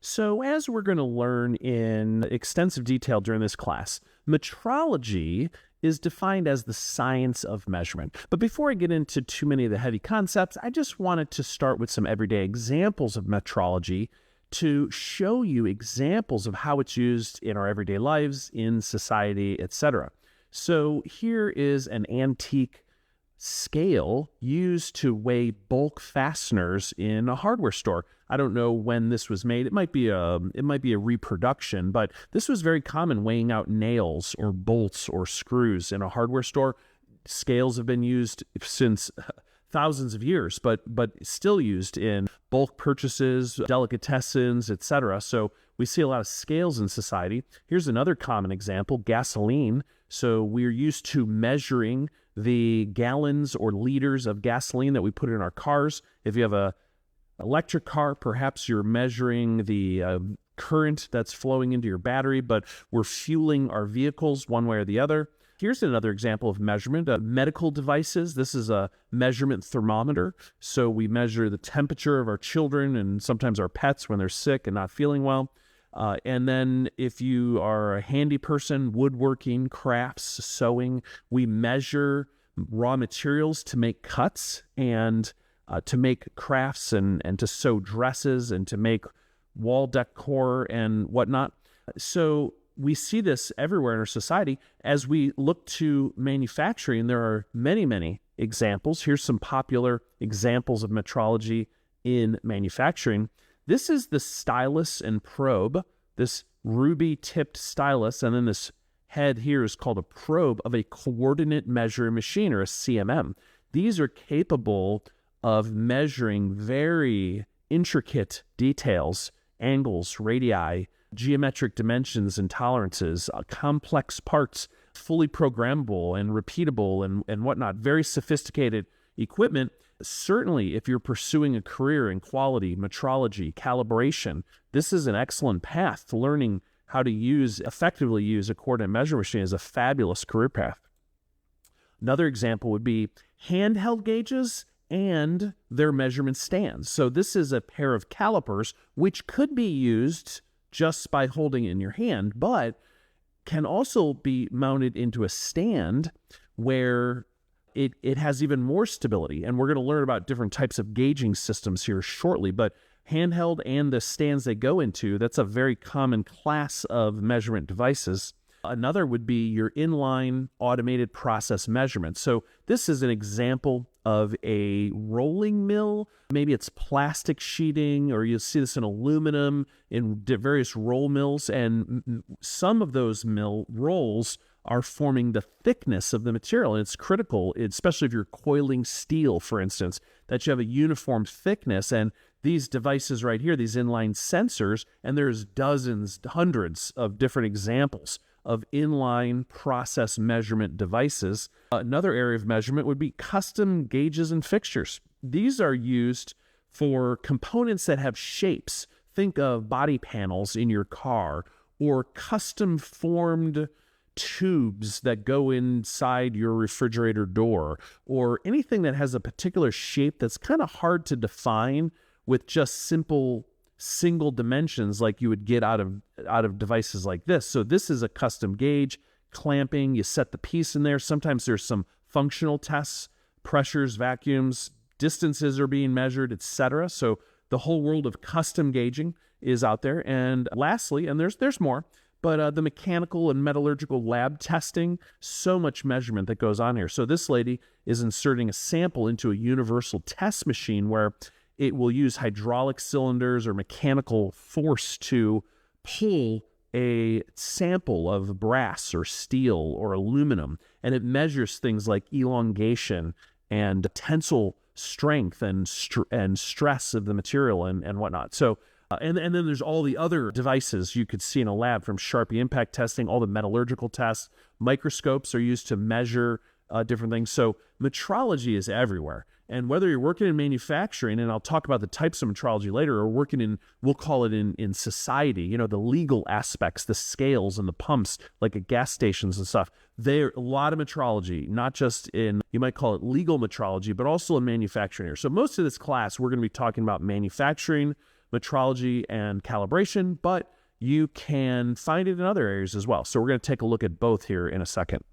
So as we're going to learn in extensive detail during this class, metrology is defined as the science of measurement. But before I get into too many of the heavy concepts, I just wanted to start with some everyday examples of metrology to show you examples of how it's used in our everyday lives, in society, etc. So here is an antique scale used to weigh bulk fasteners in a hardware store. I don't know when this was made. It might be a reproduction, but this was very common, weighing out nails or bolts or screws in a hardware store. Scales have been used since thousands of years, but still used in bulk purchases, delicatessens, etc. So we see a lot of scales in society. Here's another common example, gasoline. So we're used to measuring the gallons or liters of gasoline that we put in our cars. If you have a electric car, perhaps you're measuring the current that's flowing into your battery, but we're fueling our vehicles one way or the other. Here's another example of measurement. Medical devices. This is a measurement thermometer. So we measure the temperature of our children and sometimes our pets when they're sick and not feeling well. And then if you are a handy person, woodworking, crafts, sewing, we measure raw materials to make cuts and to make crafts and to sew dresses and to make wall decor and whatnot. So we see this everywhere in our society. As we look to manufacturing, there are many, many examples. Here's some popular examples of metrology in manufacturing. This is the stylus and probe, this ruby-tipped stylus, and then this head here is called a probe of a coordinate measuring machine, or a CMM. These are capable of measuring very intricate details, angles, radii, geometric dimensions and tolerances, complex parts, fully programmable and repeatable and whatnot, very sophisticated equipment. Certainly, if you're pursuing a career in quality, metrology, calibration, this is an excellent path to learning how to effectively use a coordinate measuring machine. Is a fabulous career path. Another example would be handheld gauges and their measurement stands. So this is a pair of calipers which could be used just by holding it in your hand, but can also be mounted into a stand where it has even more stability. And we're going to learn about different types of gauging systems here shortly, but handheld and the stands they go into, that's a very common class of measurement devices. Another would be your inline automated process measurement. So this is an example of a rolling mill. Maybe it's plastic sheeting, or you'll see this in aluminum in various roll mills. And some of those mill rolls are forming the thickness of the material. And it's critical, especially if you're coiling steel, for instance, that you have a uniform thickness. And these devices right here, these inline sensors, and there's dozens, hundreds of different examples of inline process measurement devices. Another area of measurement would be custom gauges and fixtures. These are used for components that have shapes. Think of body panels in your car, or custom formed tubes that go inside your refrigerator door, or anything that has a particular shape that's kind of hard to define with just simple single dimensions like you would get out of devices like this. So this is a custom gauge, clamping, you set the piece in there. Sometimes there's some functional tests, pressures, vacuums, distances are being measured, etc. So the whole world of custom gauging is out there. And lastly, and there's more, but the mechanical and metallurgical lab testing, so much measurement that goes on here. So this lady is inserting a sample into a universal test machine where it will use hydraulic cylinders or mechanical force to pull a sample of brass or steel or aluminum, and it measures things like elongation and tensile strength and stress of the material and whatnot. So, and then there's all the other devices you could see in a lab, from Sharpie impact testing, all the metallurgical tests. Microscopes are used to measure different things. So metrology is everywhere. And whether you're working in manufacturing, and I'll talk about the types of metrology later, or working in, we'll call it in society, the legal aspects, the scales and the pumps, like at gas stations and stuff, there a lot of metrology, not just in, you might call it legal metrology, but also in manufacturing here. So most of this class, we're going to be talking about manufacturing metrology and calibration, but you can find it in other areas as well. So we're going to take a look at both here in a second.